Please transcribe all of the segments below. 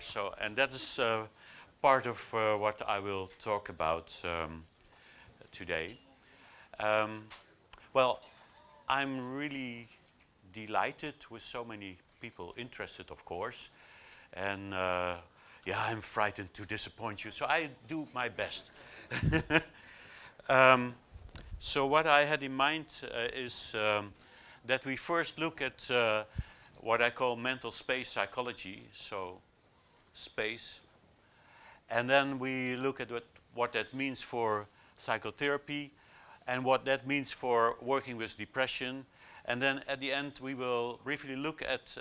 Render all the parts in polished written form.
So, and that is part of what I will talk about today. Well, I'm really delighted with so many people interested, of course, and yeah, I'm frightened to disappoint you, so I do my best. So what I had in mind is that we first look at what I call mental space psychology, so space, and then we look at what that means for psychotherapy and what that means for working with depression. And then at the end we will briefly look at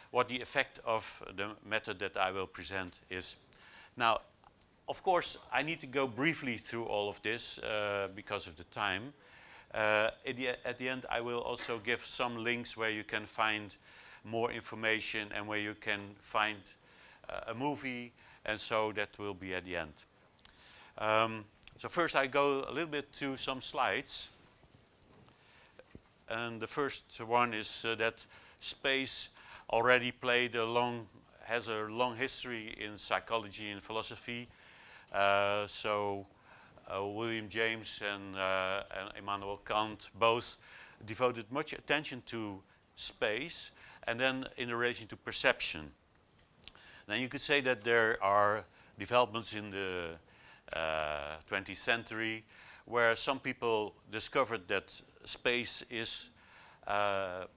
what the effect of the method that I will present is. Now, of course, I need to go briefly through all of this because of the time. At the end I will also give some links where you can find more information and where you can find a movie, and so that will be at the end. So first I go a little bit to some slides. And the first one is that space already has a long history in psychology and philosophy. William James and Immanuel Kant both devoted much attention to space, and then in relation to perception. Then you could say that there are developments in the 20th century where some people discovered that space is a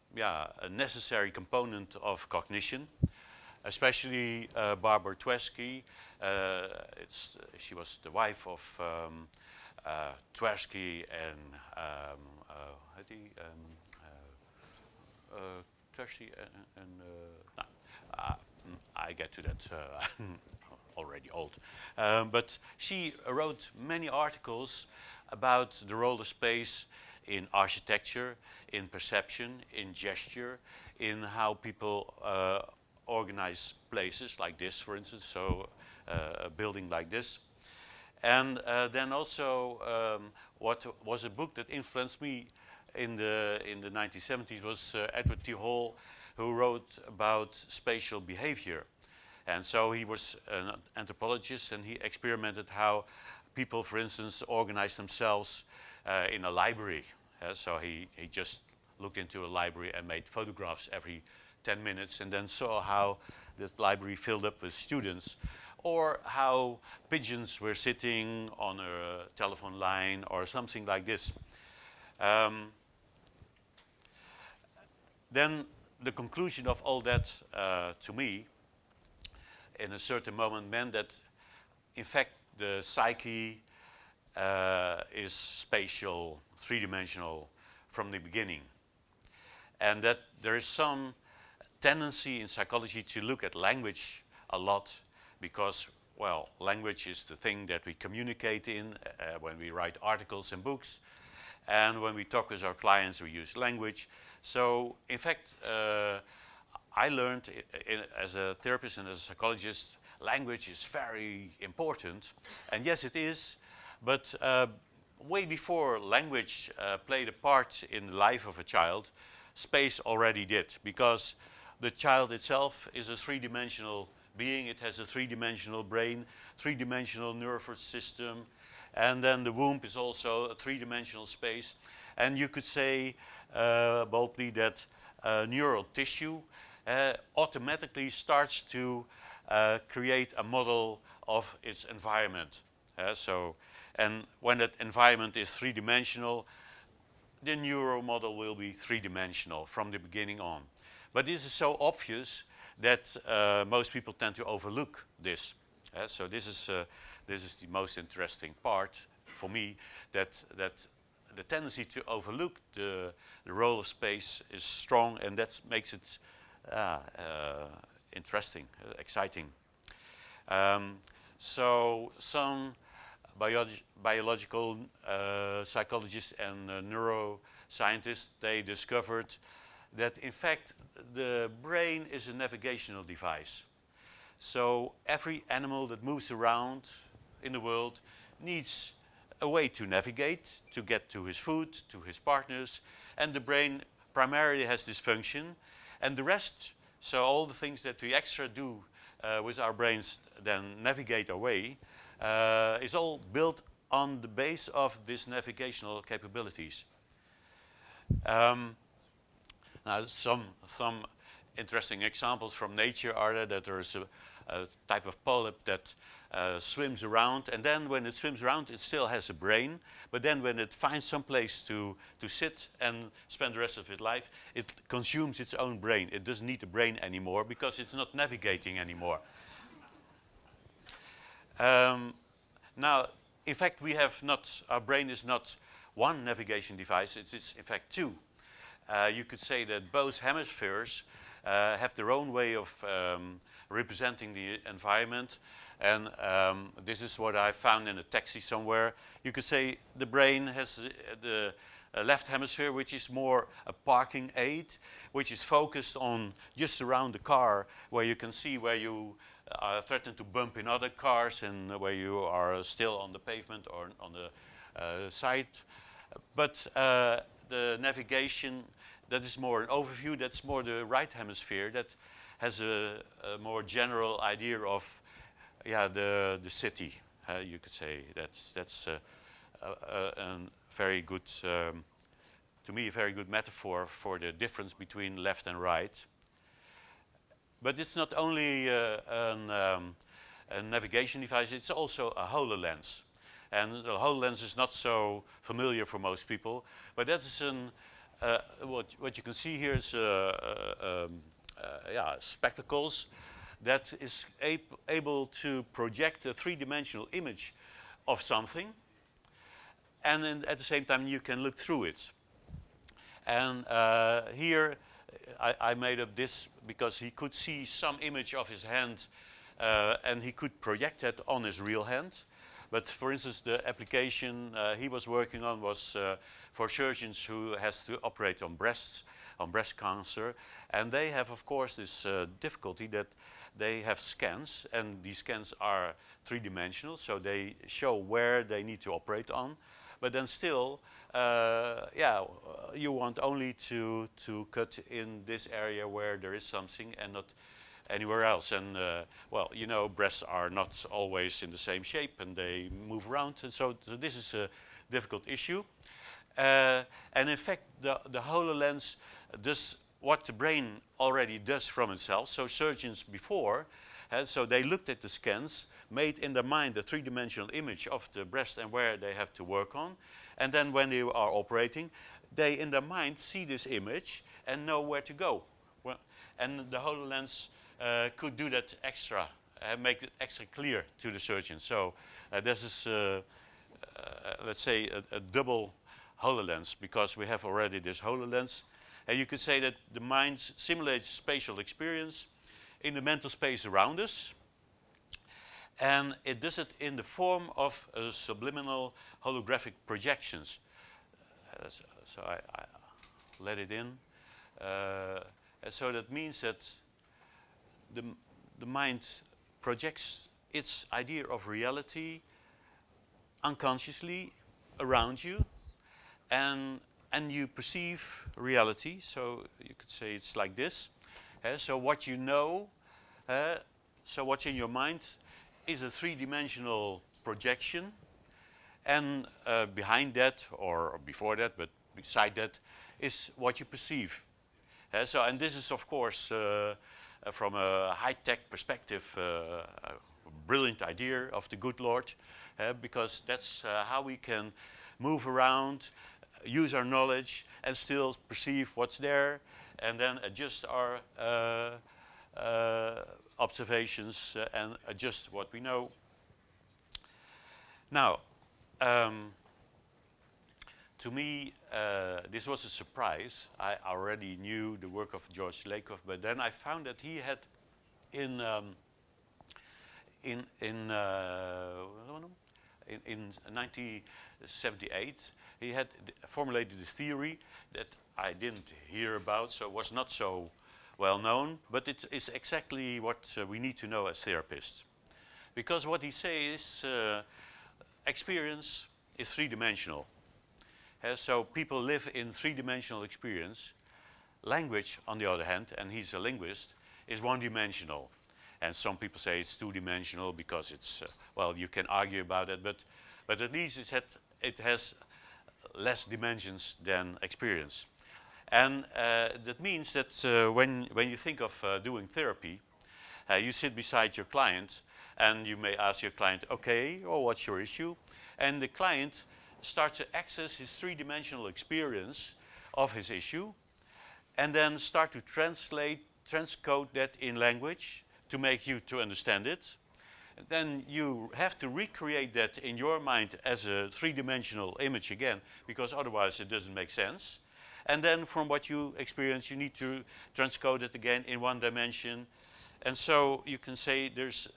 necessary component of cognition, especially Barbara Tversky. She was the wife of Tversky and Tversky I get to that. I'm already old. But she wrote many articles about the role of space in architecture, in perception, in gesture, in how people organize places like this, for instance, so a building like this. And then also what was a book that influenced me in the 1970s was Edward T. Hall, who wrote about spatial behavior. And so he was an anthropologist, and he experimented how people, for instance, organize themselves in a library. So he just looked into a library and made photographs every 10 minutes and then saw how the library filled up with students, or how pigeons were sitting on a telephone line or something like this. Then the conclusion of all that to me in a certain moment meant that in fact the psyche is spatial, three-dimensional from the beginning, and that there is some tendency in psychology to look at language a lot because, well, language is the thing that we communicate in when we write articles and books, and when we talk with our clients we use language. So in fact I learned as a therapist and as a psychologist, language is very important, and yes it is, but way before language played a part in the life of a child, space already did, because the child itself is a three-dimensional being. It has a three-dimensional brain, three-dimensional nervous system, and then the womb is also a three-dimensional space. And you could say boldly that neural tissue automatically starts to create a model of its environment. And when that environment is three-dimensional, the neural model will be three-dimensional from the beginning on. But this is so obvious that most people tend to overlook this. So this is the most interesting part for me, that the tendency to overlook the role of space is strong, and that makes it interesting, exciting. So some biological psychologists and neuroscientists, they discovered that in fact the brain is a navigational device. So every animal that moves around in the world needs a way to navigate, to get to his food, to his partners, and the brain primarily has this function, and the rest, so all the things that we extra do with our brains then navigate our way, is all built on the base of these navigational capabilities. Now, some interesting examples from nature are that there is a type of polyp that swims around, and then when it swims around, it still has a brain, but then when it finds some place to sit and spend the rest of its life, it consumes its own brain. It doesn't need the brain anymore because it's not navigating anymore. Now, in fact, we have not, our brain is not one navigation device, it is in fact two. You could say that both hemispheres have their own way of representing the environment, and this is what I found in a taxi somewhere. You could say the brain has the left hemisphere, which is more a parking aid, which is focused on just around the car, where you can see where you are threatened to bump in other cars and where you are still on the pavement or on the side. But the navigation, that is more an overview, that's more the right hemisphere that has a more general idea of the city. You could say that's a very good, to me, a very good metaphor for the difference between left and right. But it's not only a navigation device, it's also a HoloLens. And the HoloLens is not so familiar for most people, but that is what you can see here is spectacles that is able to project a three-dimensional image of something, and then at the same time you can look through it. And here I made up this because he could see some image of his hand and he could project that on his real hand. But for instance, the application he was working on was for surgeons who has to operate on breast cancer, and they have, of course, this difficulty that they have scans, and these scans are three-dimensional, so they show where they need to operate on. But then still, you want only to cut in this area where there is something and not anywhere else. And well, you know, breasts are not always in the same shape and they move around, and so this is a difficult issue. And in fact, the HoloLens does what the brain already does from itself. So surgeons before, so they looked at the scans, made in their mind a three-dimensional image of the breast and where they have to work on. And then when they are operating, they in their mind see this image and know where to go. Well, and the HoloLens could do that extra, make it extra clear to the surgeon. So this is, let's say, a double HoloLens, because we have already this HoloLens. And you could say that the mind simulates spatial experience in the mental space around us. And it does it in the form of subliminal holographic projections. So I let it in. And so that means that the mind projects its idea of reality unconsciously around you, and you perceive reality. So you could say it's like this. So what you know, so what's in your mind is a three-dimensional projection, and behind that, or before that, but beside that, is what you perceive. So, and this is, of course, from a high-tech perspective, a brilliant idea of the good Lord, because that's how we can move around, use our knowledge, and still perceive what's there, and then adjust our observations and adjust what we know. Now, to me, this was a surprise. I already knew the work of George Lakoff, but then I found that he had in 1978, he had formulated this theory that I didn't hear about, so it was not so well known, but it is exactly what we need to know as therapists. Because what he says, experience is three-dimensional. So people live in three-dimensional experience. Language, on the other hand, and he's a linguist, is one-dimensional. And some people say it's two-dimensional because it's, well, you can argue about it, but at least it has less dimensions than experience. And that means that when you think of doing therapy, you sit beside your client and you may ask your client, okay, or what's your issue? And the client starts to access his three-dimensional experience of his issue and then start to transcode that in language to make you to understand it. And then you have to recreate that in your mind as a three-dimensional image again, because otherwise it doesn't make sense. And then from what you experience, you need to transcode it again in one dimension. And so you can say there's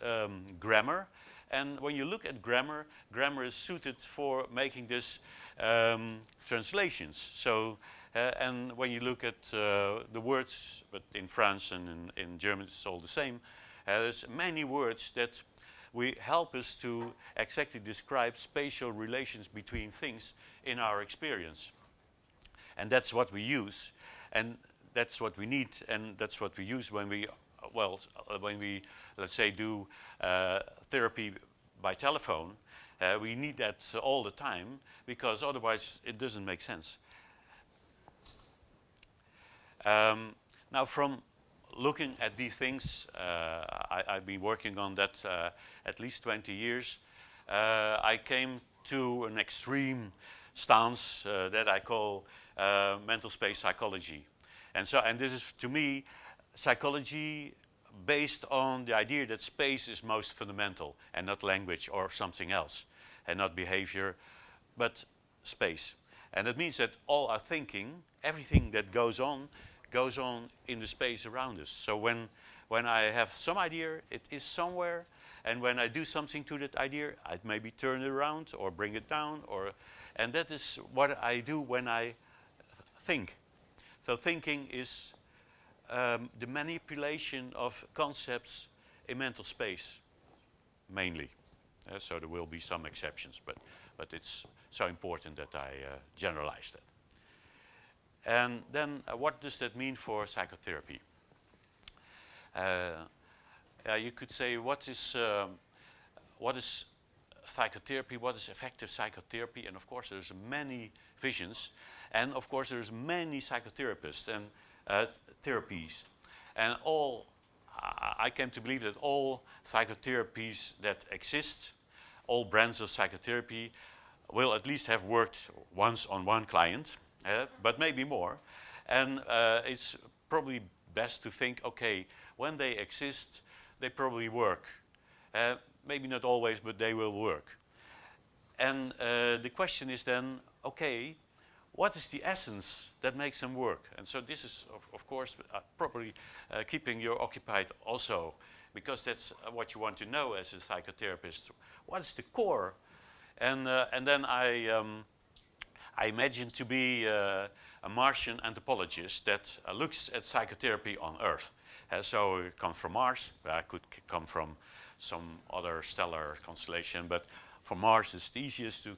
grammar. And when you look at grammar, grammar is suited for making this translations. So, and when you look at the words, but in France and in German it's all the same, there's many words that help us to exactly describe spatial relations between things in our experience. And that's what we use, and that's what we need, and that's what we use when we, well, when we, let's say, do therapy by telephone. We need that all the time, because otherwise it doesn't make sense. Now, from looking at these things, I've been working on that at least 20 years. I came to an extreme stance that I call mental space psychology. And this is, to me, psychology based on the idea that space is most fundamental and not language or something else, and not behavior, but space. And that means that all our thinking, everything that goes on in the space around us. So when I have some idea, it is somewhere, and when I do something to that idea, I maybe turn it around or bring it down, and that is what I do when I think. So thinking is the manipulation of concepts in mental space, mainly. So there will be some exceptions, but it's so important that I generalize that. And then what does that mean for psychotherapy? You could say, what is psychotherapy, what is effective psychotherapy? And of course there's many visions, and of course there's many psychotherapists and therapies. And I came to believe that all psychotherapies that exist, all brands of psychotherapy, will at least have worked once on one client, but maybe more. And it's probably best to think, okay, when they exist, they probably work. Maybe not always, but they will work. And the question is then, okay, what is the essence that makes them work? And so this is, of course, probably keeping you occupied also, because that's what you want to know as a psychotherapist. What is the core? And then I imagine to be a Martian anthropologist that looks at psychotherapy on Earth. So it comes from Mars. I could come from some other stellar constellation, but from Mars is the easiest to,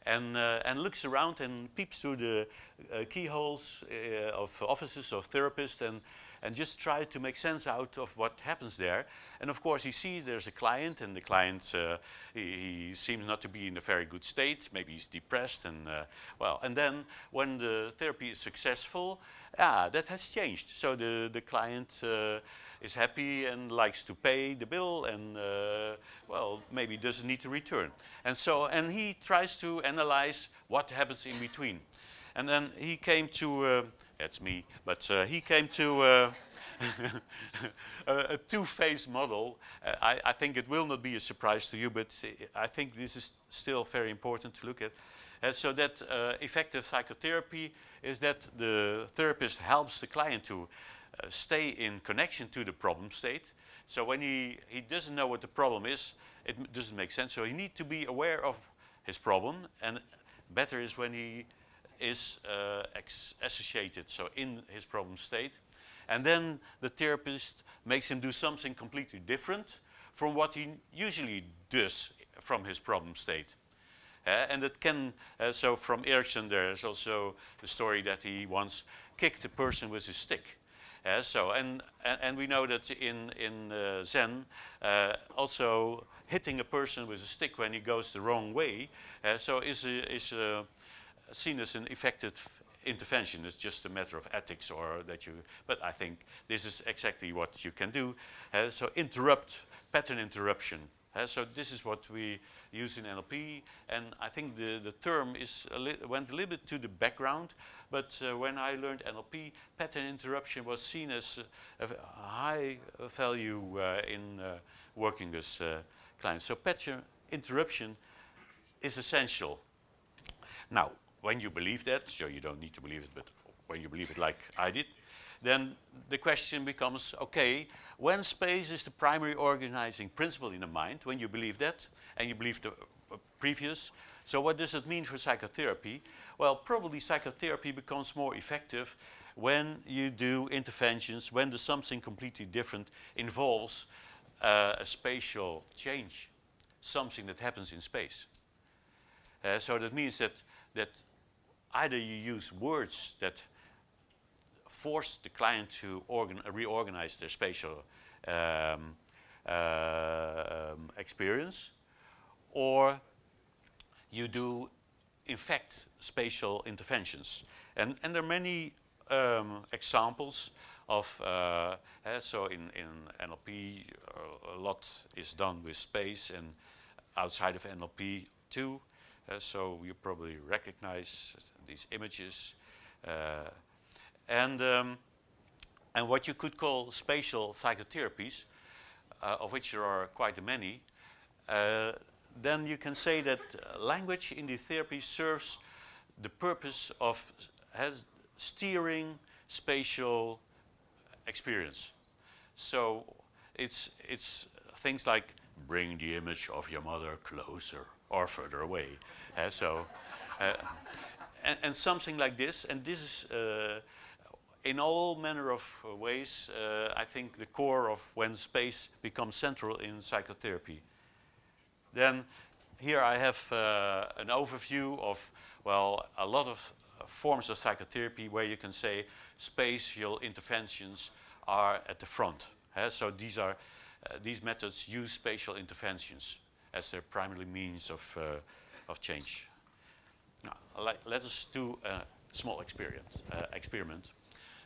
and looks around and peeps through the keyholes of offices of therapists and just try to make sense out of what happens there. And of course he sees there's a client, and the client, he seems not to be in a very good state. Maybe he's depressed, and well, and then when the therapy is successful, that has changed. So the client is happy and likes to pay the bill, and well, maybe doesn't need to return. And he tries to analyze what happens in between. And then he came to, that's me, but he came to a two-phase model. I think it will not be a surprise to you, but I think this is still very important to look at. So that effective psychotherapy is that the therapist helps the client to stay in connection to the problem state. So when he doesn't know what the problem is, it doesn't make sense. So he needs to be aware of his problem, and better is when he is associated, so in his problem state. And then the therapist makes him do something completely different from what he usually does from his problem state. And it can, so from Erickson there is also the story that he once kicked a person with his stick. And we know that in Zen, also hitting a person with a stick when he goes the wrong way, is seen as an effective intervention. It's just a matter of ethics, or that you. But I think this is exactly what you can do. So pattern interruption. So this is what we use in NLP, and I think the term went a little bit to the background. But when I learned NLP, pattern interruption was seen as a high value in working with clients. So pattern interruption is essential. Now, when you believe that, so you don't need to believe it, but when you believe it like I did, then the question becomes, okay, when space is the primary organizing principle in the mind, when you believe that, and you believe the previous, so what does it mean for psychotherapy? Well, probably psychotherapy becomes more effective when you do interventions, when there's something completely different involves a spatial change, something that happens in space. So that means that either you use words that force the client to reorganize their spatial experience, or you do, in fact, spatial interventions. And there are many examples of, so in NLP, a lot is done with space, and outside of NLP too. So you probably recognize these images. And what you could call spatial psychotherapies, of which there are quite many, then you can say that language in the therapy serves the purpose of steering spatial experience. So it's things like bring the image of your mother closer or further away. And something like this, and this is in all manner of ways, I think the core of when space becomes central in psychotherapy. Then here I have an overview of, well, a lot of forms of psychotherapy where you can say spatial interventions are at the front. So these methods use spatial interventions as their primary means of change. Now, let us do a small experiment.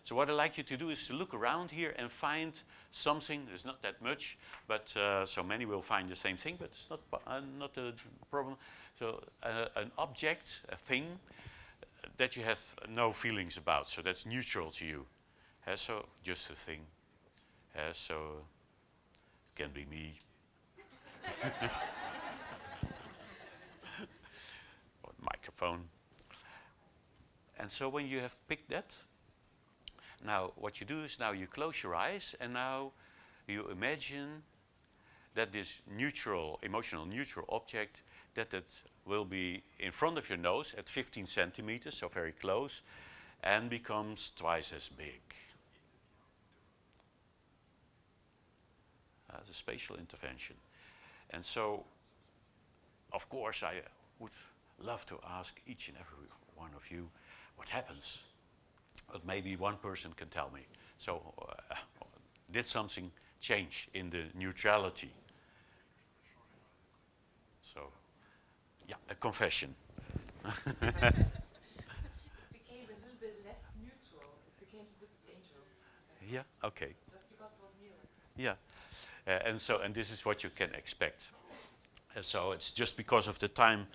So what I'd like you to do is to look around here and find something. There's not that much, but so many will find the same thing, but it's not a problem. So an object, a thing that you have no feelings about, so that's neutral to you. So just a thing. So it can be me. Or microphone. And so when you have picked that, now what you do is now you close your eyes, and now you imagine that this neutral, emotional neutral object, that will be in front of your nose at 15 centimeters, so very close, and becomes twice as big. The spatial intervention. And so, of course, I would love to ask each and every one of you what happens. But maybe one person can tell me. So, did something change in the neutrality? So, yeah, a confession. It became a little bit less neutral. It became a bit dangerous. Yeah, okay. Just because it was nearer. Yeah. And this is what you can expect. So it's just because of the time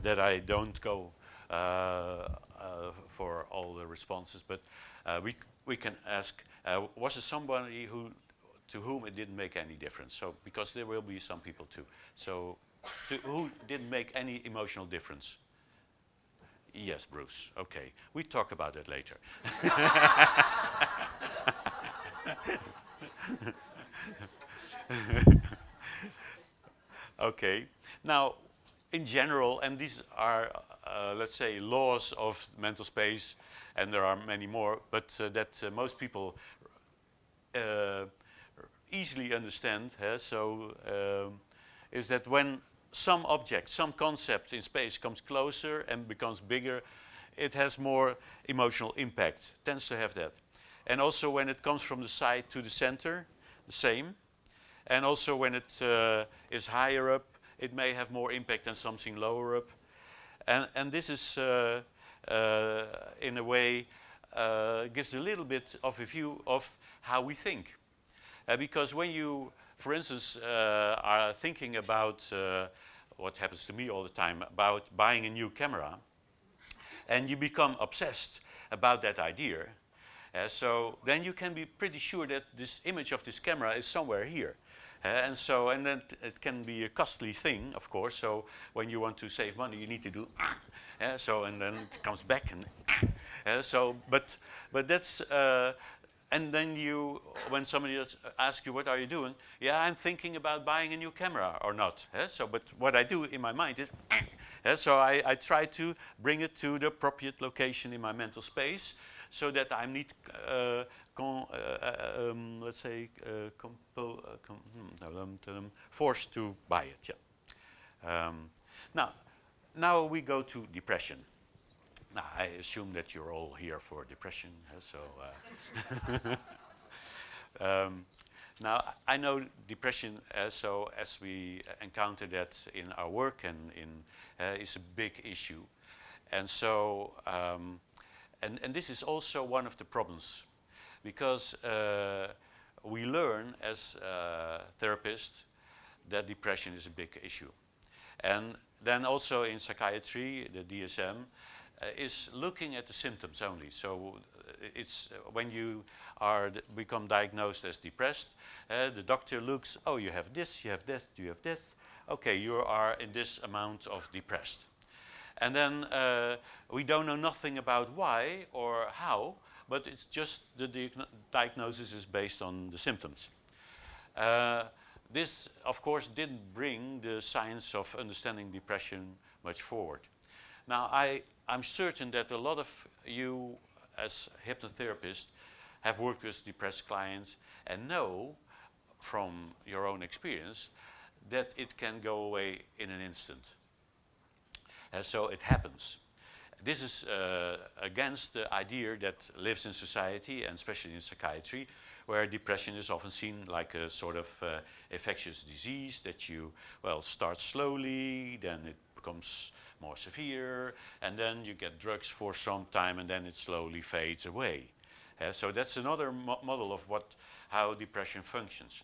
that I don't go for all the responses, but we can ask, was there somebody to whom it didn't make any difference? So because there will be some people too. So who didn't make any emotional difference? Yes, Bruce. Okay, we talk about it later. Okay. Now, in general, and these are, let's say, laws of mental space, and there are many more, but that most people easily understand. Is that when some object, some concept in space comes closer and becomes bigger, it has more emotional impact, tends to have that. And also when it comes from the side to the center, the same. And also when it is higher up, it may have more impact than something lower up. And this is, in a way, gives a little bit of a view of how we think. Because when you, for instance, are thinking about what happens to me all the time, about buying a new camera, and you become obsessed about that idea, so then you can be pretty sure that this image of this camera is somewhere here. And then it can be a costly thing, of course. So when you want to save money, you need to do and then it comes back and but that's and then when somebody else asks you what are you doing, yeah, I'm thinking about buying a new camera or not. But what I do in my mind is so I try to bring it to the appropriate location in my mental space, so that I'm not let's say, forced to buy it. Yeah. Now we go to depression. Now I assume that you're all here for depression, now I know depression, so as we encounter that in our work and is a big issue, and so. And this is also one of the problems, because we learn as therapists that depression is a big issue. And then also in psychiatry, the DSM is looking at the symptoms only. So it's when you become diagnosed as depressed, the doctor looks, oh, you have this, you have this, you have this. Okay, you are in this amount of depressed. And then we don't know nothing about why or how, but it's just the diagnosis is based on the symptoms. This, of course, didn't bring the science of understanding depression much forward. Now, I'm certain that a lot of you, as hypnotherapists, have worked with depressed clients and know from your own experience that it can go away in an instant. So it happens. This is against the idea that lives in society, and especially in psychiatry, where depression is often seen like a sort of infectious disease that you, well, start slowly, then it becomes more severe, and then you get drugs for some time, and then it slowly fades away. So that's another model of how depression functions.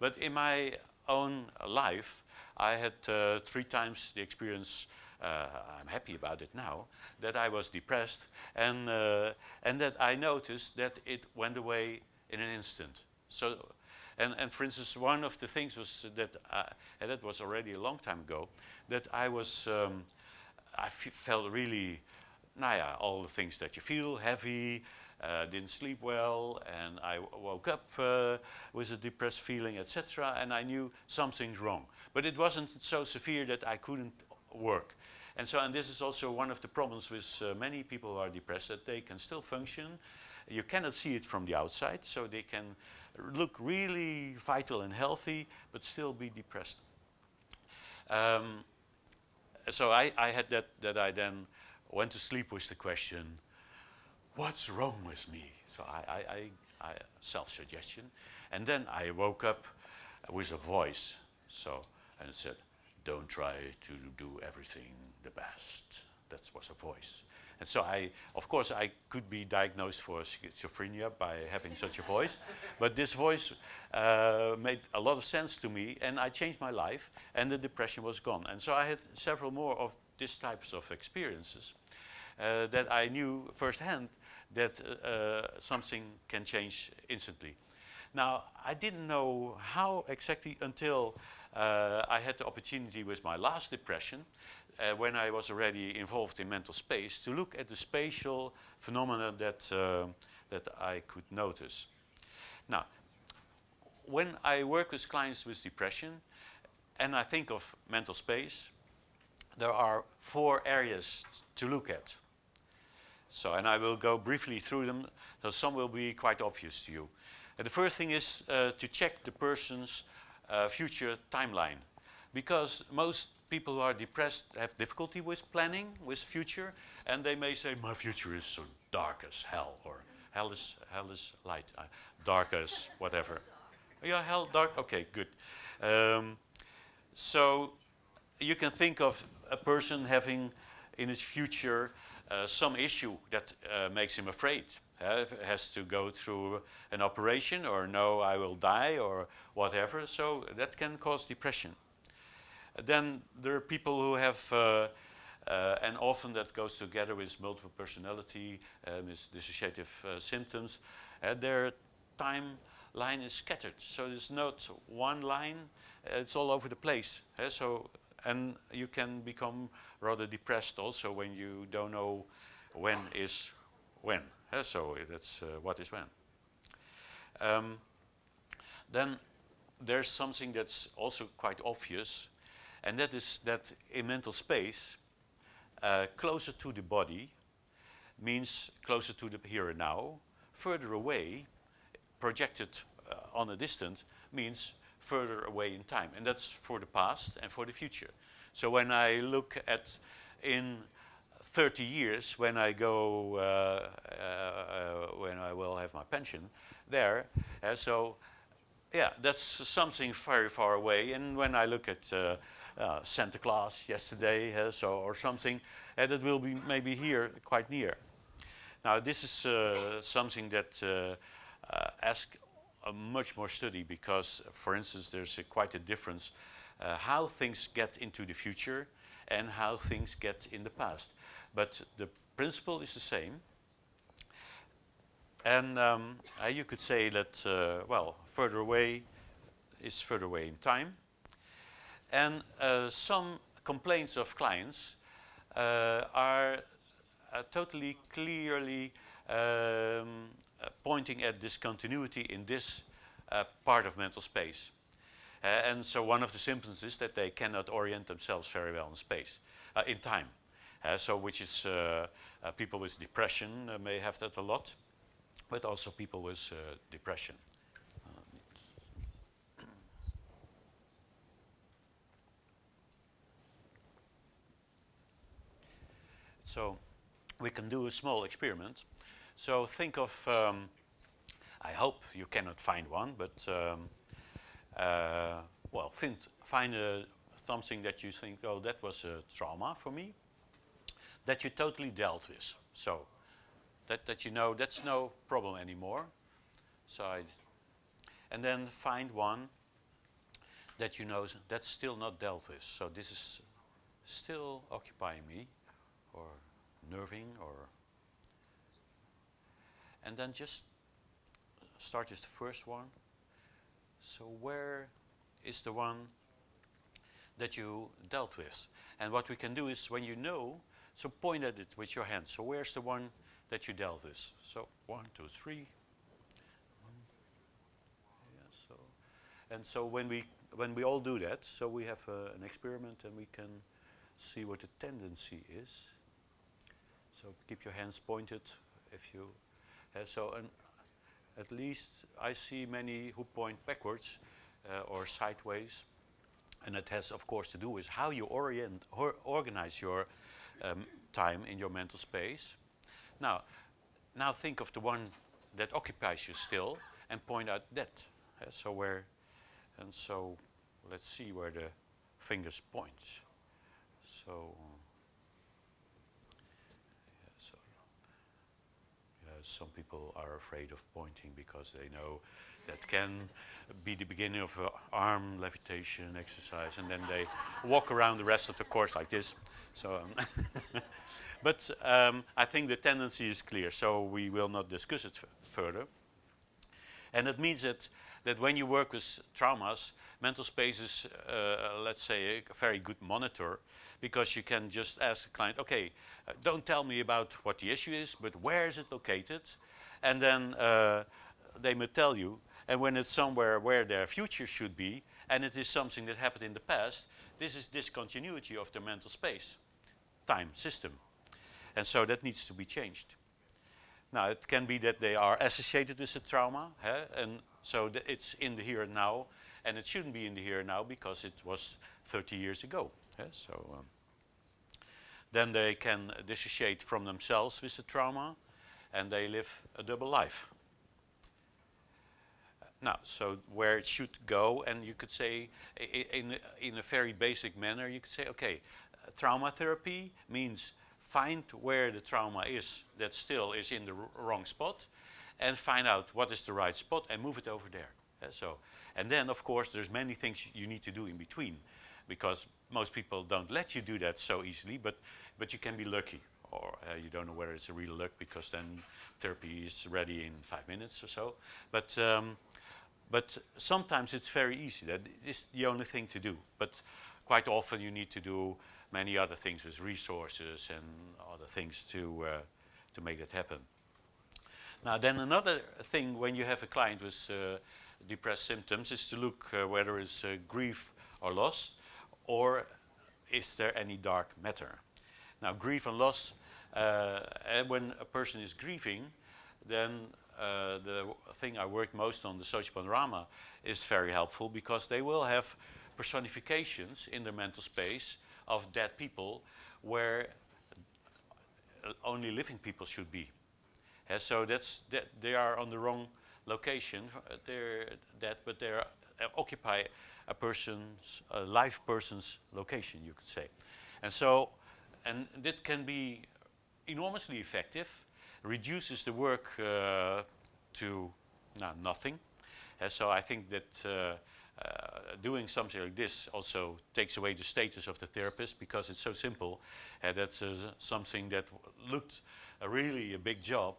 But in my own life, I had 3 times the experience. I'm happy about it now, that I was depressed, and that I noticed that it went away in an instant. So, and for instance, one of the things was that, and that was already a long time ago, that I was, I felt really, all the things that you feel, heavy, didn't sleep well, and I woke up with a depressed feeling, etc., and I knew something's wrong. But it wasn't so severe that I couldn't work. And this is also one of the problems with many people who are depressed, that they can still function. You cannot see it from the outside, so they can look really vital and healthy, but still be depressed. So I had that I then went to sleep with the question, what's wrong with me? So I self-suggestion. And then I woke up with a voice. And it said, don't try to do everything the best. That was a voice. And so of course, I could be diagnosed for schizophrenia by having such a voice. But this voice made a lot of sense to me, and I changed my life, and the depression was gone. And so I had several more of these types of experiences that I knew firsthand that something can change instantly. Now, I didn't know how exactly until I had the opportunity with my last depression, when I was already involved in mental space, to look at the spatial phenomena that I could notice. Now, when I work with clients with depression, and I think of mental space, there are 4 areas to look at. So, and I will go briefly through them, so some will be quite obvious to you. And the first thing is to check the person's future timeline, because most people who are depressed have difficulty with planning, with future, and they may say, my future is so dark as hell, or hell is light, dark is whatever. Yeah, hell, dark, okay, good. So you can think of a person having in his future some issue that makes him afraid. Has to go through an operation, or no, I will die, or whatever. So that can cause depression. Then there are people who have, and often that goes together with multiple personality, with dissociative symptoms. Their timeline is scattered, so there's not one line. It's all over the place. And you can become rather depressed also when you don't know when is when. So that's what is when. Then there's something that's also quite obvious, and that is that in mental space, closer to the body means closer to the here and now. Further away, projected on a distance, means further away in time, and that's for the past and for the future. So when I look at in 30 years, when I go, when I will have my pension there, so yeah, that's something very far away. And when I look at Santa Claus yesterday, or something, that will be maybe here, quite near. Now this is something that asks much more study, because, for instance, there's quite a difference how things get into the future and how things get in the past. But the principle is the same. And you could say that, well, further away is further away in time. And some complaints of clients are totally clearly pointing at discontinuity in this part of mental space. And so one of the symptoms is that they cannot orient themselves very well in space, in time. So which is people with depression may have that a lot, but also people with depression. So we can do a small experiment. So think of, I hope you cannot find one, but well, find something that you think, oh, that was a trauma for me, that you totally dealt with. So that you know that's no problem anymore. So and then find one that you know that's still not dealt with. So this is still occupying me, or nerving, or, and then just start with the first one. So where is the one that you dealt with? And what we can do is, when you know, so point at it with your hand. So where's the one that you dealt with? So 1, 2, 3. Yeah, so, and so when we all do that, so we have an experiment, and we can see what the tendency is. So keep your hands pointed if you, so, and at least I see many who point backwards or sideways, and it has, of course, to do with how you organize your time in your mental space. Now think of the one that occupies you still, and point out that. So where, and so let's see where the fingers point. So. Some people are afraid of pointing because they know that can be the beginning of an arm levitation exercise, and then they walk around the rest of the course like this. So, but I think the tendency is clear, so we will not discuss it further. And it means that when you work with traumas, mental space is, let's say, a very good monitor, because you can just ask the client, okay, don't tell me about what the issue is, but where is it located? And then they may tell you, and when it's somewhere where their future should be, and it is something that happened in the past, this is discontinuity of the mental space, time system. And so that needs to be changed. Now, it can be that they are associated with the trauma, and so it's in the here and now, and it shouldn't be in the here and now because it was 30 years ago. So then they can dissociate from themselves with the trauma, and they live a double life. Now, so where it should go, and you could say, in a very basic manner, you could say, okay, trauma therapy means find where the trauma is that still is in the wrong spot, and find out what is the right spot and move it over there. So, and then of course there's many things you need to do in between, because most people don't let you do that so easily, but you can be lucky, or you don't know whether it's a real luck, because then therapy is ready in 5 minutes or so. But sometimes it's very easy. That is the only thing to do. But quite often you need to do many other things with resources and other things to make that happen. Now then, another thing when you have a client with depressed symptoms is to look whether it's grief or loss, or is there any dark matter. Now grief and loss, and when a person is grieving, then the thing I work most on, the social panorama, is very helpful, because they will have personifications in their mental space of dead people where only living people should be. So they are on the wrong location. They're dead, but they occupy a live person's location, you could say. And so, and that can be enormously effective, reduces the work to nothing. So I think that doing something like this also takes away the status of the therapist, because it's so simple. That's something that looked really a big job,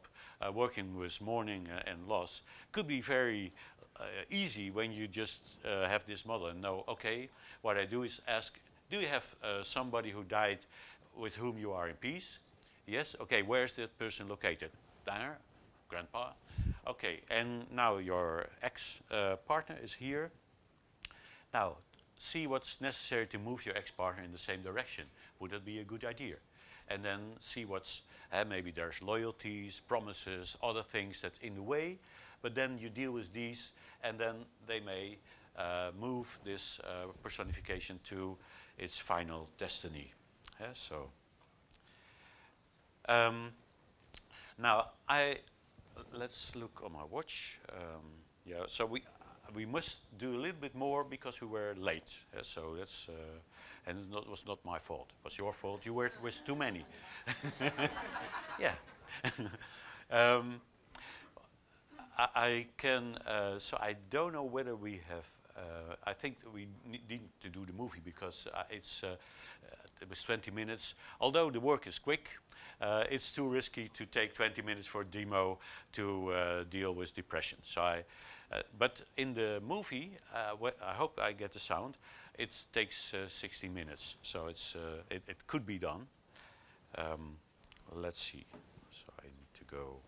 working with mourning and loss, could be very easy when you just have this model and know, okay, what I do is ask, do you have somebody who died with whom you are in peace? Yes? Okay, where's that person located? There? Grandpa? Okay, and now your ex-partner is here. Now, see what's necessary to move your ex-partner in the same direction. Would that be a good idea? And then see what's, maybe there's loyalties, promises, other things that's in the way, but then you deal with these, and then they may move this personification to its final destiny. So, now let's look on my watch. Yeah, so we must do a little bit more because we were late. So that's and it was not my fault. It was your fault. You were with too many. Yeah. I can. So I don't know whether we have. I think we need to do the movie, because it was 20 minutes. Although the work is quick, it's too risky to take 20 minutes for a demo to deal with depression. So but in the movie, I hope I get the sound. It takes 60 minutes, so it could be done. Let's see. So I need to go.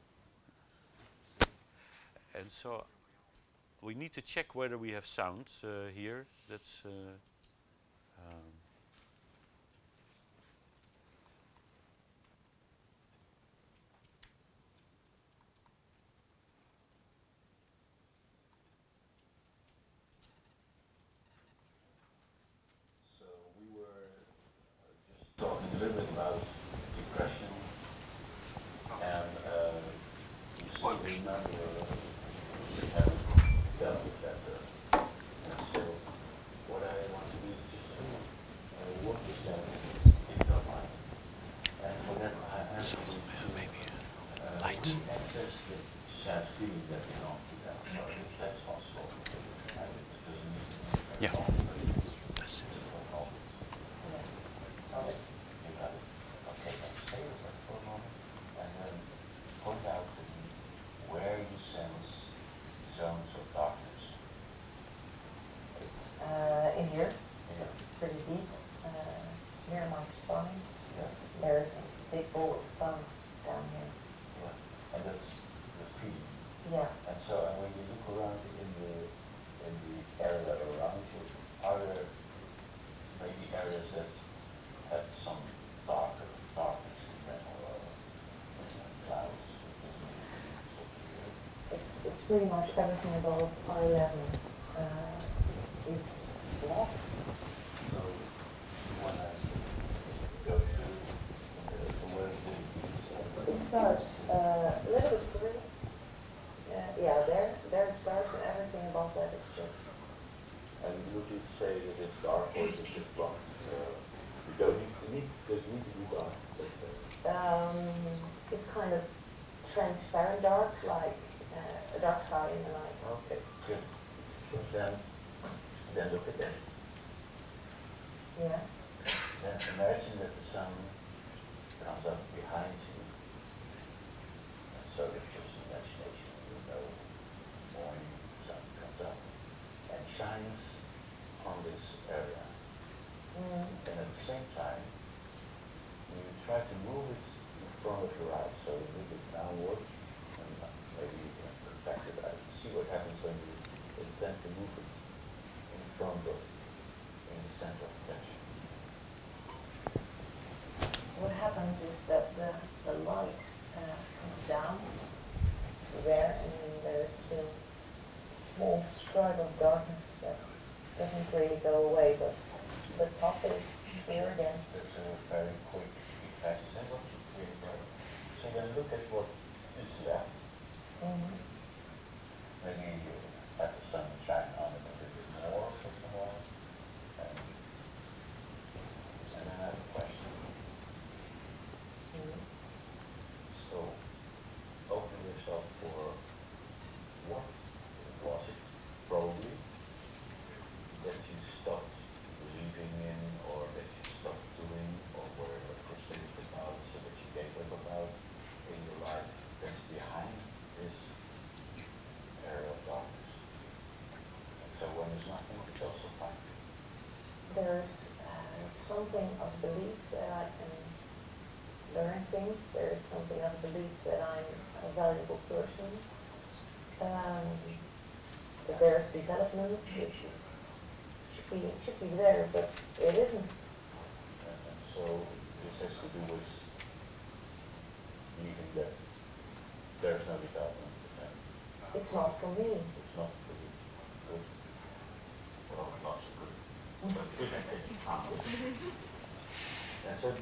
And so we need to check whether we have sound here. That's so we were just talking a little bit about depression, and you still remember we haven't dealt with that. And so what I want to do is just to work with that in your mind. And for that I ask you to access the sad feeling that belongs to that. So if that's possible, it doesn't need to be yeah. That's it. You got it. Okay, then stay with that for a moment, and then point out to me where you sense zones of darkness. It's in here, Yeah. pretty deep, near my spine. Yeah. There's a big ball of fuzz down here. Yeah. And that's the feeling. Yeah. And so, and when you look around in the area around you, are there maybe areas that have some darkness in them, or clouds? It's pretty much everything above R11 is black. So you want to go to where It starts a little Does it need to be dark? It's kind of transparent dark, like a dark sky in the night. Okay, good. Then look at that. Yeah. Then imagine that the sun comes up behind you. And so it's just imagination, you know, morning sun comes up and shines on this area. And at the same time, you try to move it in front of your eyes. So you move it downward, and maybe you can back it out. See what happens when you intend to move it in front of, in the center of attention. What happens is that the light comes down there, and there's a small strip of darkness that doesn't really go away, but the top is clear again. There's a very quick effect. Then what you see there. So then look at what is left. Maybe you let the sun shine on it a little bit more, first of all. And then I have a question. So open yourself for what was it, probably, that you stopped believing in, or that you stopped doing, or were frustrated about, so that you gave up about in your life, that's behind this area of darkness. And so when there's nothing, it's also fine. There's something of belief that I can learn things. There's something of belief that I'm a valuable person. That there's developments. It should be there, but it isn't. And so this has to do with believing that there's no development. It's not for me. It's not for you. Good. Well, not so good. But good and taking time. And so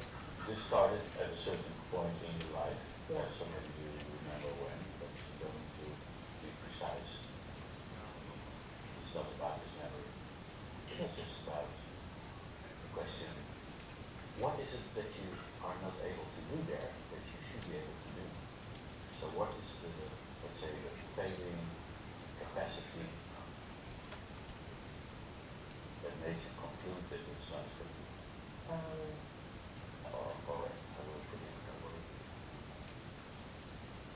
this started at a certain point in your life. Yeah. So maybe you remember when, but you don't need to be precise. It's not about this memory. It's just about the question, what is it that you are not able to do there that you should be able to do? So what is the, let's say, the failing capacity that made you conclude that it's not for you? Or I will put it in a way.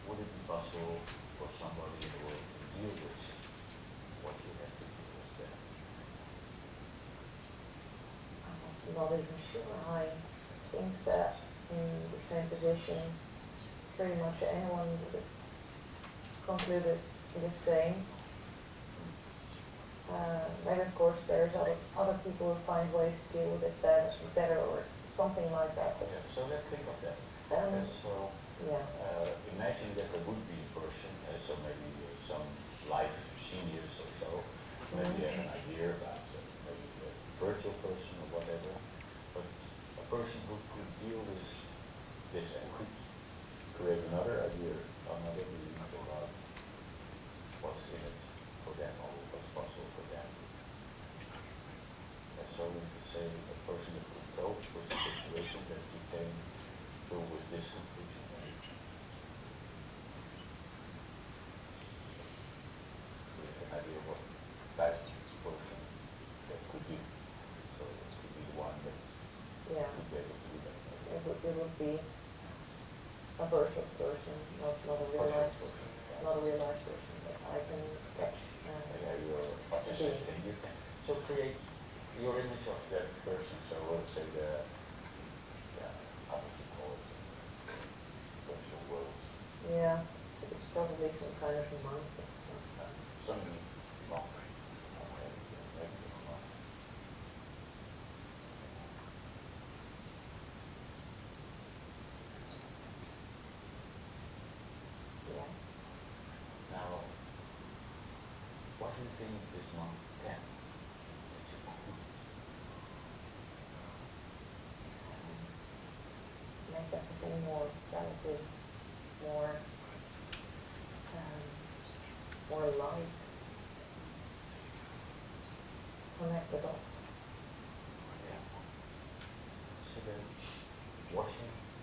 Would it be possible for somebody in the world to deal with what you have to deal with there? I'm not even sure. I think that in the same position, pretty much anyone would have concluded the same. Maybe of course there's other people who find ways to deal with it better or something like that. But Yeah, so let's think of that. So yeah. imagine that there would be a person, so maybe some life genius or so, maybe have an idea about maybe a virtual person or whatever, but a person who could deal with this and could create another idea, another belief about what's in it for them or what's possible for them. And so we could say a person that could cope with the situation that you came to with this conclusion. We have an idea of what type of person that could be. So it could be one that Yeah. could be able to do that. It would be a virtual person, not a real life person. Not a real life person, but I can sketch. Yeah, you're artistic and you can so create your image of that person. So let's say the how would you call it? Virtual world. Yeah, it's probably some kind of monk. Some monk. Okay, maybe it's not. Yeah. Now, what do you think this monk can? That you conclude? Make everything more relative, more light. Connect the dots. Yeah. So then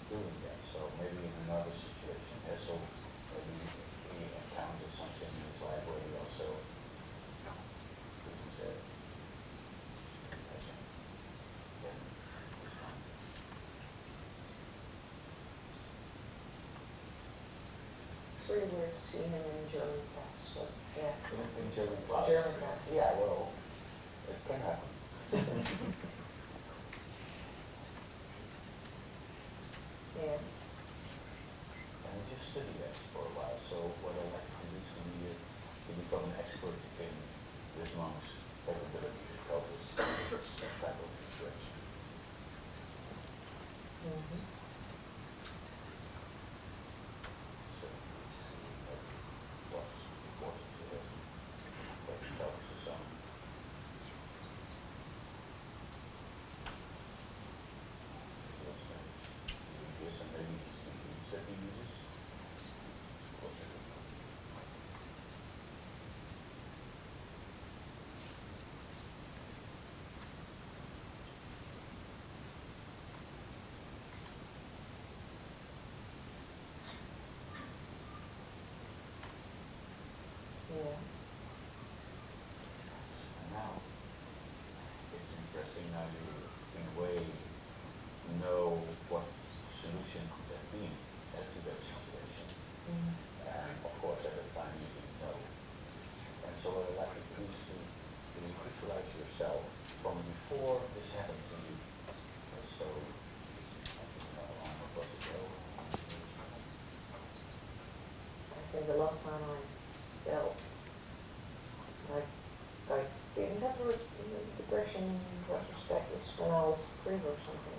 doing that. So maybe in another situation, so maybe he encounters something in his life where he also couldn't imagine, then it's fine. It's really weird to see him in German class, but yeah. In German class? German class, yeah, well, it can happen. Yeah. And just study that for a while. So what I like to do is to become an expert in this monk's capability to cope with this type of situation. Mm-hmm. So that was important to him, that he focuses on. Yes, and maybe these techniques that he uses. Yeah. And now, it's interesting now you, in a way, know what solution could have been to that situation. Mm-hmm. And of course, at the time you didn't know. And so what I'd like to do is to visualize yourself from before this happened to you. So, how long was it ago? I think the last time I felt like I didn't have a depression in retrospect was when I was 3 or something.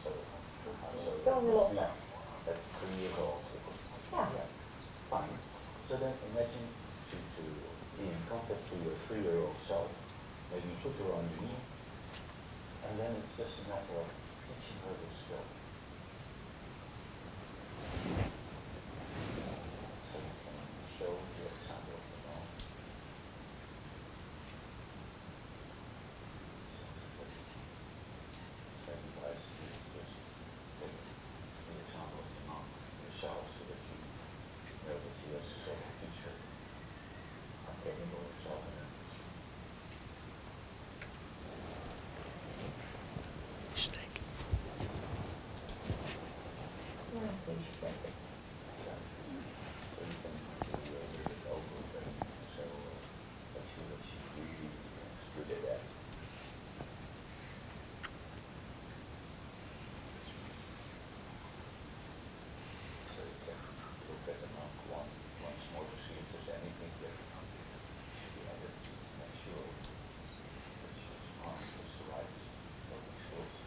So Going a lot better. at 3 years old. Yeah. Fine. So then imagine to be in contact to your 3-year-old self. Maybe you put her on your knee, and then it's just a matter of teaching her this skill. So you can show the example of the moment. So advice to just take the example of the monk yourself so that you know that you as a sort of teacher are capable of solving it. Mistake. Yeah, I think she gets it. So you can do a little bit over it, so make sure that she really is good at that. So you can look at the monk once more to see if there's anything that should be added to make sure that she's on just the right coping skills.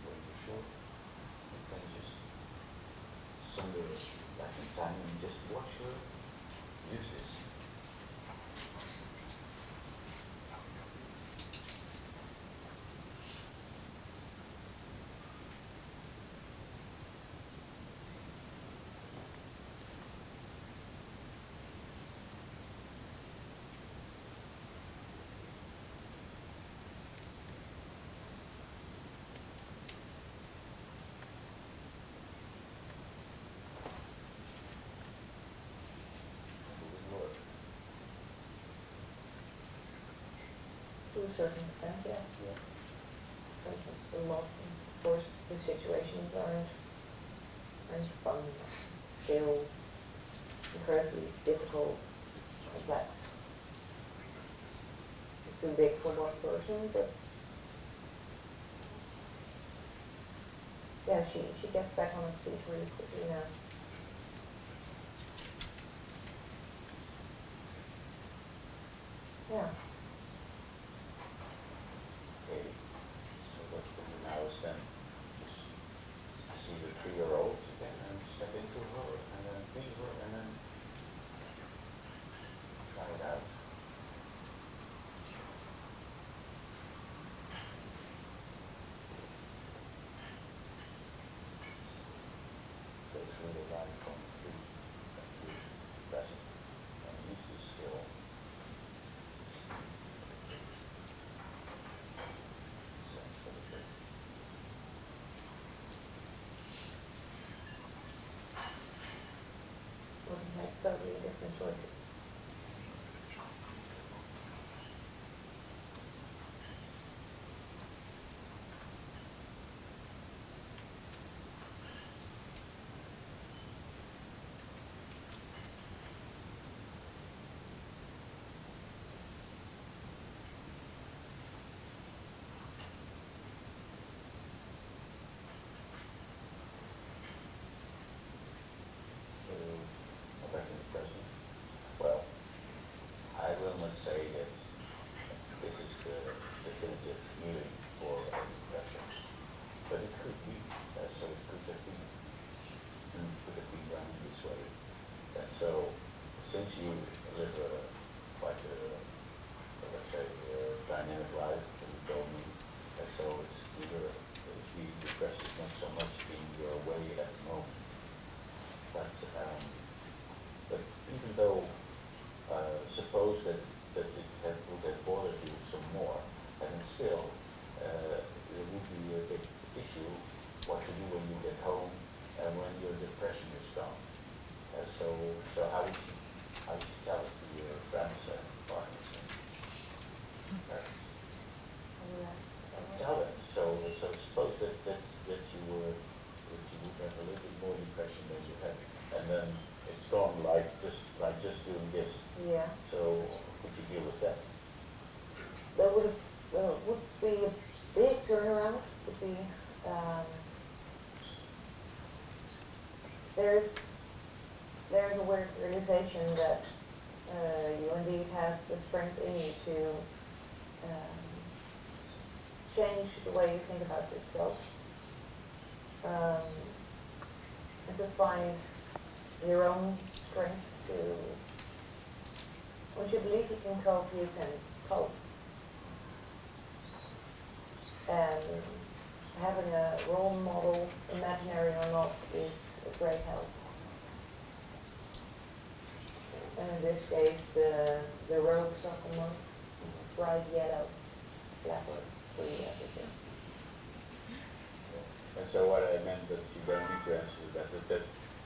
When you're sure, you can just send her back in time and just watch her use this. To a certain extent, yes. Yeah. A lot, of course, the situations aren't fun, still incredibly difficult, complex. It's too big for one person, but yeah, she gets back on her feet really quickly now. Yeah. Okay. So what you can do now is then just see the 3-year-old again and step into her and then be her and then try it out. totally different choices. Back in the present. Well, I will not say that this is the definitive feeling for a depression, but it could be. So it could have been done in this way. And so, since you live quite a, let's say, dynamic life, and you told me, so it's either being depressed is not so much in your way at the moment, but even though, suppose that it would have bothered you some more, and still, there would be a big issue what to do when you get home and when your depression is gone. So how would you tell it to your friends and partners and parents? Tell them. So suppose that you would have a little bit more depression than you had, and then it's gone like just doing this. Yeah. So could you deal with that? That would be a big turnaround. Would be there's a weird realization that you indeed have the strength in you to change the way you think about yourself, and to find your own strength to, once you believe you can cope, you can cope. And having a role model, imaginary or not, is a great help. And in this case, the robes of the monk, bright yellow, flapper, free everything. And so what I meant that you don't need to answer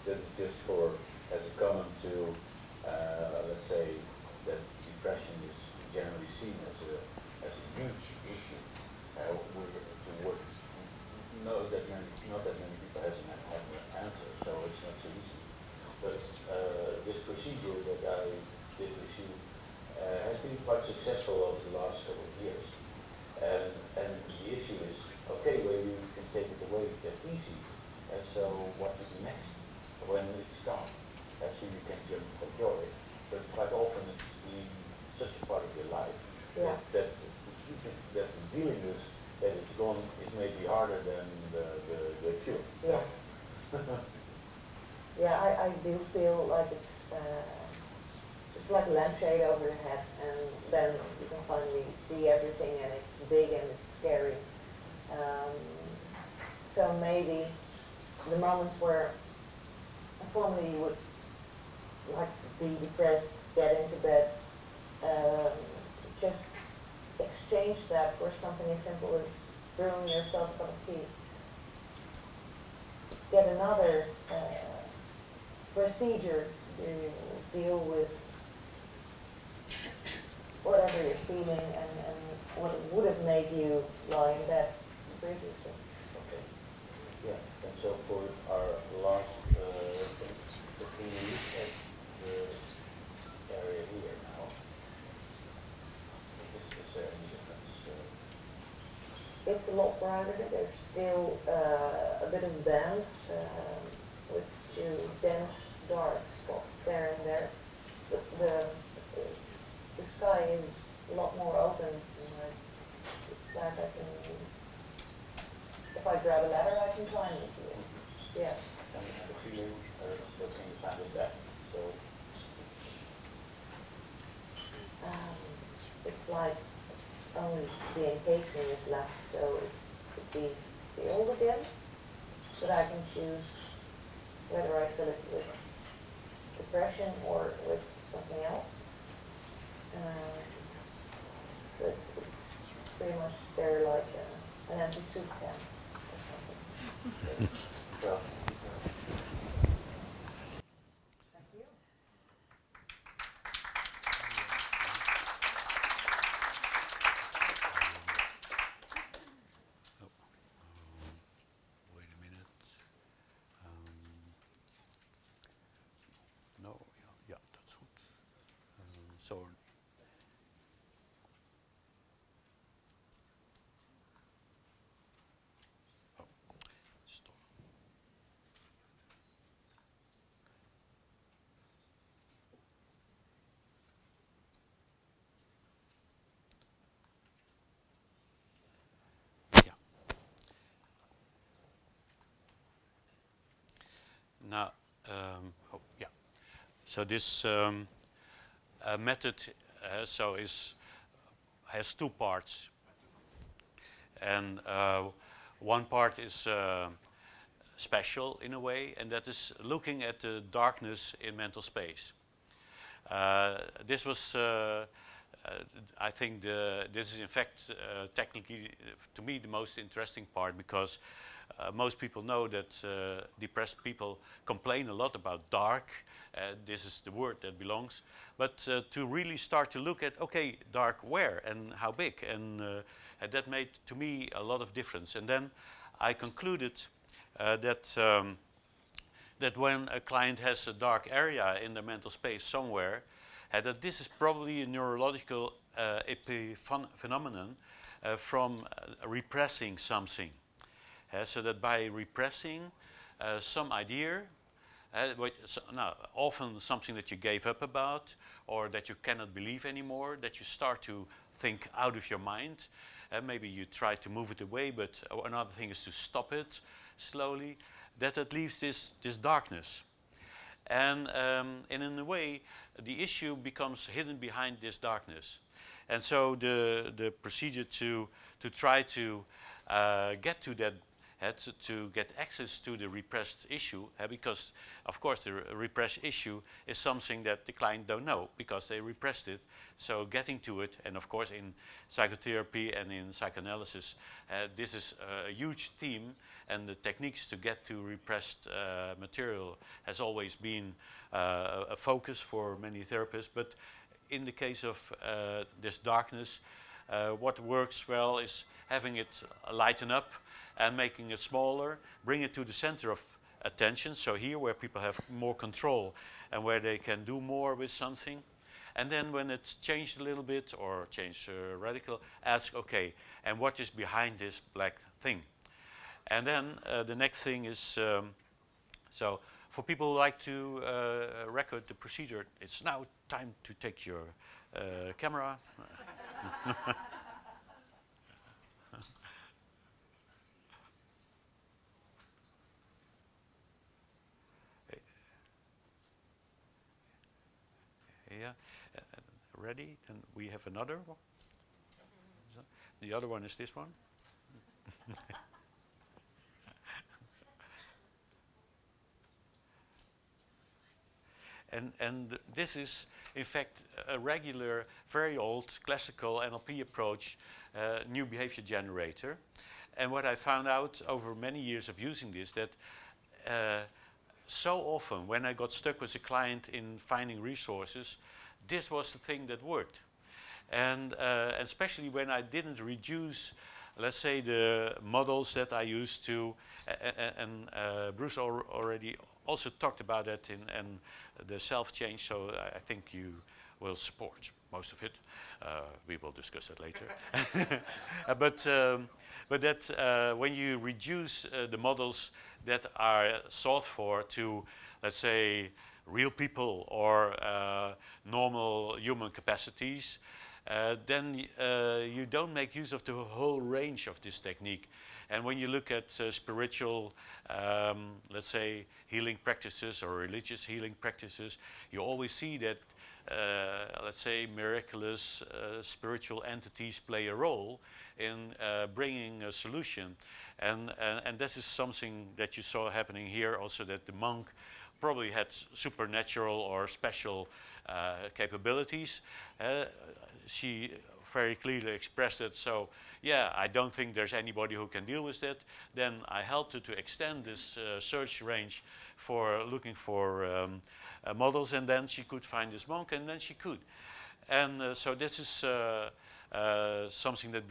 that's just for, as a comment to, let's say, that depression is generally seen as a huge issue. Not that many people have an answer, so it's not so easy. But this procedure that I did with you has been quite successful over the last couple of years. And the issue is, okay, well, you can take it away, that's easy. And so what to do next? When it's gone, so you can just enjoy it. But quite often it's such a part of your life that dealing with that it's gone is maybe harder than the cure. Yeah. Yeah, I do feel like it's like a lampshade over your head, and then you can finally see everything, and it's big and it's scary. So maybe the moments where formerly you would like to be depressed, get into bed, just exchange that for something as simple as brewing yourself a cup of tea. Get another procedure to deal with whatever you're feeling and what it would have made you lie in bed previously. Okay. Yeah. And so for our last thing, can you look at the area here now? Is there any difference? It's a lot brighter. There's still a bit of band with two dense dark spots there and there. The sky is a lot more open. It's like I can, if I grab a ladder, I can climb into it. Yes. And the feeling, so can you find it back? So it's like only the encasing is left, so it could be filled again, but I can choose whether I fill it with depression or with something else. So it's pretty much there like an empty soup can or something. well, Thank you. so. Oh, stop. Yeah. Now, oh, yeah. So this method has two parts, and one part is special in a way, and that is looking at the darkness in mental space. This was, I think, this is in fact technically to me the most interesting part, because most people know that depressed people complain a lot about dark. This is the word that belongs. But to really start to look at, okay, dark where and how big, and that made to me a lot of difference. And then I concluded that when a client has a dark area in the mental space somewhere, that this is probably a neurological phenomenon from repressing something. So that by repressing some idea, now often something that you gave up about, or that you cannot believe anymore, that you start to think out of your mind. Maybe you try to move it away, but another thing is to stop it slowly. That leaves this darkness. And in a way, the issue becomes hidden behind this darkness. And so the procedure to try to get to that, to get access to the repressed issue, because of course the repressed issue is something that the client don't know because they repressed it. So getting to it, and of course in psychotherapy and in psychoanalysis, this is a huge theme, and the techniques to get to repressed material has always been a focus for many therapists. But in the case of this darkness, what works well is having it lighten up and making it smaller, bring it to the center of attention, so here where people have more control and where they can do more with something. And then when it's changed a little bit or changed radical, ask, okay, and what is behind this black thing? And then the next thing is, so for people who like to record the procedure, it's now time to take your camera. Yeah, ready? And we have another one. The other one is this one. And this is, in fact, a regular, very old, classical NLP approach, new behavior generator. And what I found out over many years of using this, that so often when I got stuck with a client in finding resources, this was the thing that worked. And especially when I didn't reduce, let's say, the models that I used to, and Bruce already also talked about that in the self-change, so I think you will support most of it. We will discuss that later. But that when you reduce the models that are sought for to, let's say, real people or normal human capacities, then you don't make use of the whole range of this technique. And when you look at spiritual, let's say, healing practices or religious healing practices, you always see that, let's say, miraculous spiritual entities play a role in bringing a solution. And this is something that you saw happening here also, that the monk probably had supernatural or special capabilities. She very clearly expressed it. So yeah, I don't think there's anybody who can deal with that. Then I helped her to extend this search range for looking for models, and then she could find this monk, and then she could. And so this is something that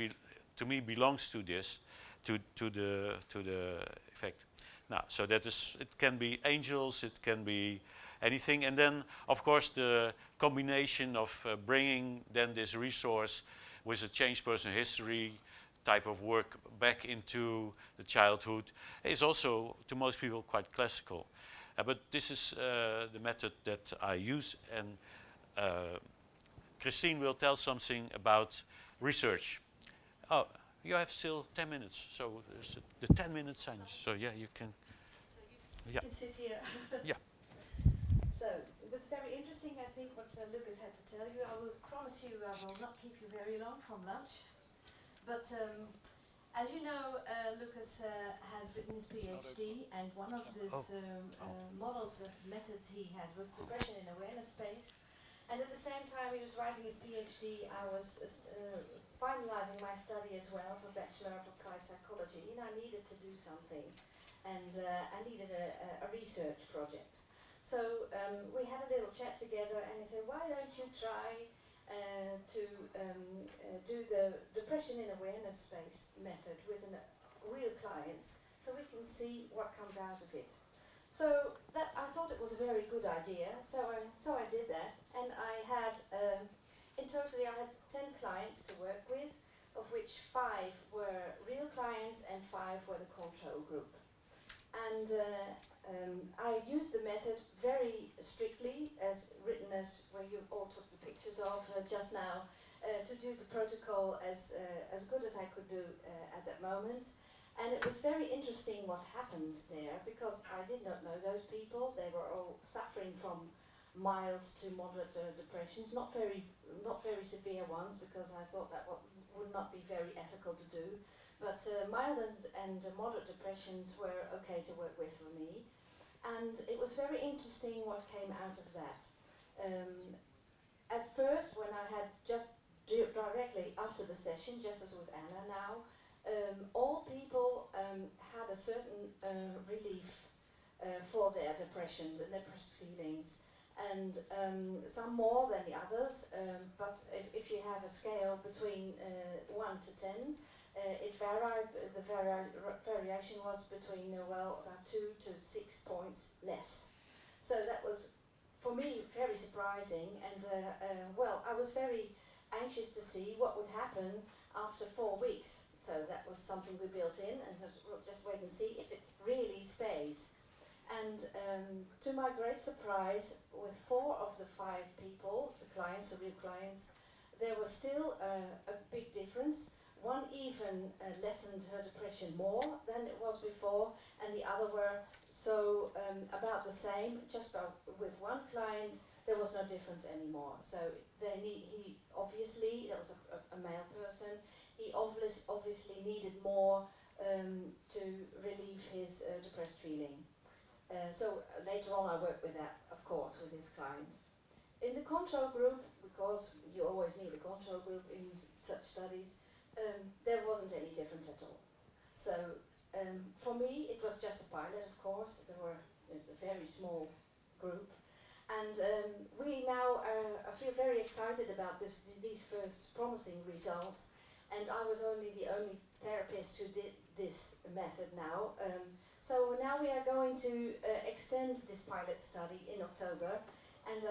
to me belongs to this, to the effect. Now, so that is, it can be angels, it can be anything, and then of course the combination of bringing then this resource with a changed personal history type of work back into the childhood is also to most people quite classical. But this is the method that I use, and Christine will tell something about research. Oh, you have still 10 minutes, so there's the 10-minute sign. So yeah, you can. So you can sit here. Yeah. So it was very interesting, I think, what Lucas had to tell you. I will promise you I will not keep you very long from lunch. But as you know, Lucas has written his PhD, and one of his models of methods he had was depression in awareness space. And at the same time he was writing his PhD, I was finalizing my study as well for Bachelor of Applied Psychology, and I needed to do something, and I needed a research project. So we had a little chat together, and he said, why don't you try to do the depression in awareness space method with real clients, so we can see what comes out of it. So that, I thought it was a very good idea, so I did that, and I had, in total I had 10 clients to work with, of which 5 were real clients and 5 were the control group. And I used the method very strictly, as written as where you all took the pictures of just now, to do the protocol as good as I could do at that moment. And it was very interesting what happened there, because I did not know those people. They were all suffering from mild to moderate depressions, not very severe ones, because I thought that would not be very ethical to do. But mild and moderate depressions were okay to work with for me. And it was very interesting what came out of that. At first, when I had just directly after the session, just as with Anna now, all people had a certain relief for their depression, the depressed feelings, and some more than the others, but if you have a scale between 1 to 10, it varied. The variation was between about 2 to 6 points less. So that was, for me, very surprising, and well, I was very anxious to see what would happen after 4 weeks. So that was something we built in, and we'll just wait and see if it really stays. And to my great surprise, with 4 of the 5 people, the clients, the real clients, there was still a big difference. One even lessened her depression more than it was before, and the other were so about the same. Just with one client, there was no difference anymore. So he obviously, that was a male person, he obviously needed more to relieve his depressed feeling. So later on I worked with that, of course, with his client. In the control group, because you always need a control group in such studies, there wasn't any difference at all. So for me, it was just a pilot, of course. It was a very small group. And we now feel very excited about these first promising results. And I was only the only therapist who did this method now. So now we are going to extend this pilot study in October, and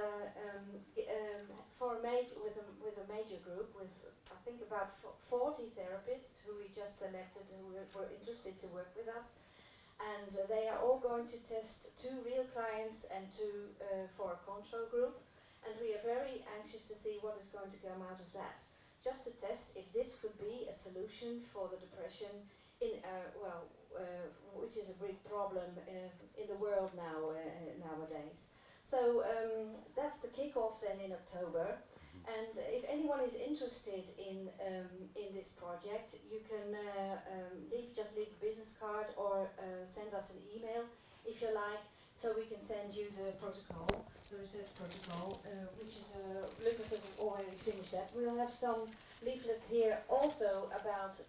with a major group with I think about 40 therapists who we just selected who were interested to work with us, and they are all going to test 2 real clients and 2 for a control group, and we are very anxious to see what is going to come out of that, just to test if this could be a solution for the depression in which is a big problem in the world nowadays. So that's the kickoff then in October. And if anyone is interested in this project, you can just leave a business card or send us an email if you like, so we can send you the protocol, the research protocol, which is Lucas has already finished that. We'll have some leaflets here also about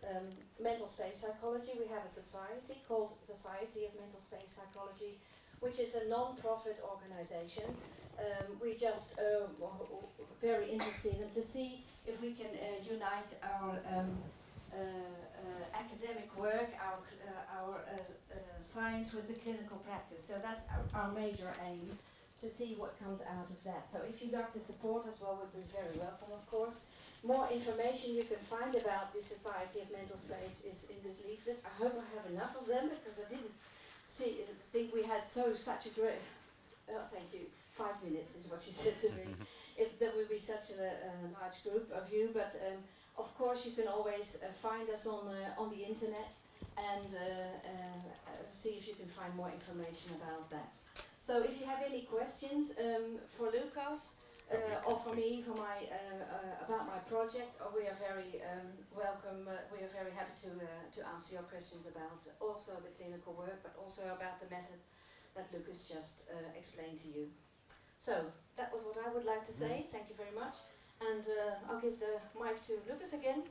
mental space psychology. We have a society called Society of Mental Space Psychology, which is a non-profit organization. We just very interested to see if we can unite our academic work, our science with the clinical practice. So that's our major aim, to see what comes out of that. So if you'd like to support us, well, we'd be very welcome, of course. More information you can find about the Society of Mental Space is in this leaflet. I hope I have enough of them, because I didn't think we had such a great, oh, thank you, 5 minutes is what she said to me. There will be such a large group of you, but of course you can always find us on the internet and see if you can find more information about that. So if you have any questions for Lucas or for me, for my about my project, we are very welcome. We are very happy to answer your questions about also the clinical work, but also about the method that Lucas just explained to you. So that was what I would like to say. Thank you very much, and I'll give the mic to Lucas again.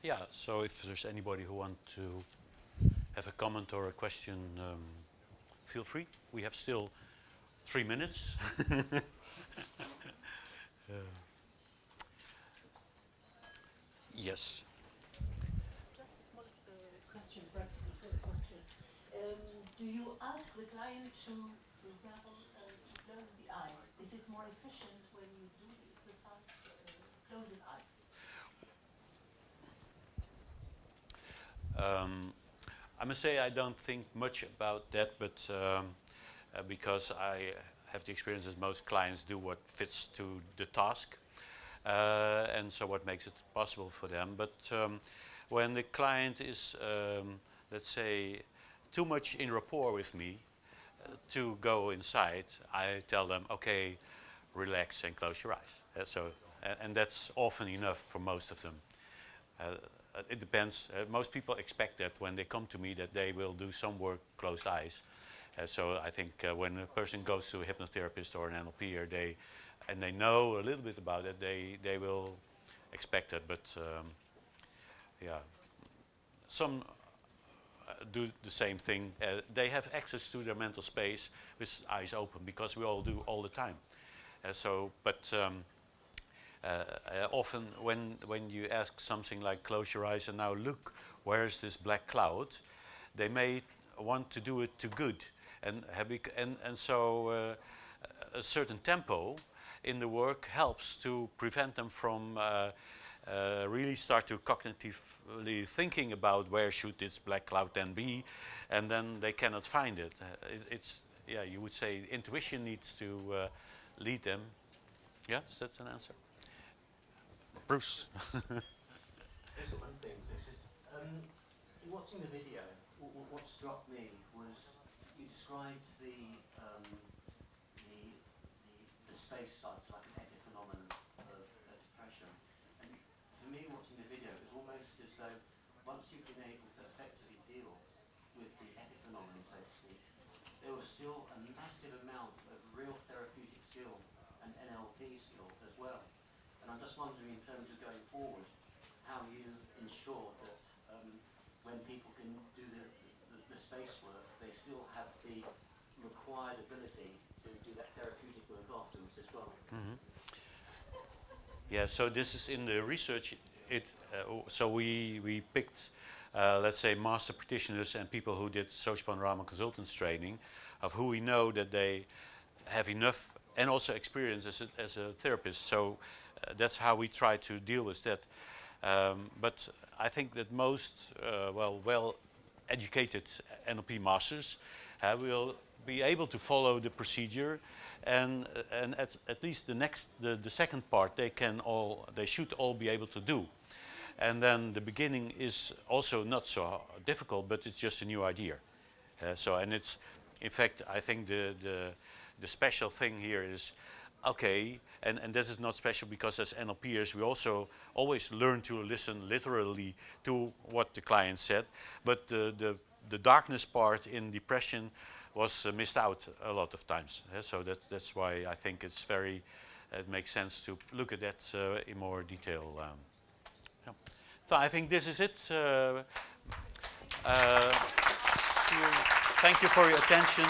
Yeah, so if there's anybody who wants to have a comment or a question, feel free. We have still 3 minutes. Yes. Just a small question, practical question. Do you ask the client to, for example, to close the eyes? Is it more efficient when you do the exercise closing eyes? I must say I don't think much about that, but because I have the experience that most clients do what fits to the task, and so what makes it possible for them. But when the client is, let's say, too much in rapport with me to go inside, I tell them, okay, relax and close your eyes. And that's often enough for most of them. It depends. Most people expect that when they come to me that they will do some work closed eyes. So I think when a person goes to a hypnotherapist or an NLPer, and they know a little bit about it, they will expect it. But yeah, some do the same thing. They have access to their mental space with eyes open, because we all do all the time. Often when you ask something like close your eyes and now look, where's this black cloud, they may want to do it too good, and so a certain tempo in the work helps to prevent them from really start to cognitively thinking about where should this black cloud then be, and then they cannot find it. Yeah, you would say intuition needs to lead them. Yes, that's an answer. Bruce. Just one thing, please. Watching the video, what struck me was you described the space size like an epiphenomenon of depression. And for me, watching the video, it was almost as though once you've been able to effectively deal with the epiphenomenon, so to speak, there was still a massive amount of real therapeutic skill and NLP skill as well. And I'm just wondering, in terms of going forward, how you ensure that when people can do the space work, they still have the required ability to do that therapeutic work afterwards as well. Mm-hmm. Yeah, so this is in the research. So we picked, let's say, master practitioners and people who did social panorama consultants training, of who we know that they have enough and also experience as a therapist. So that's how we try to deal with that. But I think that most well-educated NLP masters will be able to follow the procedure, and at least the second part they should all be able to do. And then the beginning is also not so difficult, but it's just a new idea. And it's, in fact, I think the special thing here is, okay, and this is not special because as NLPers we also always learn to listen literally to what the client said, but the darkness part in depression was missed out a lot of times. So that's why I think it makes sense to look at that in more detail. Yeah. So I think this is it. you for your attention.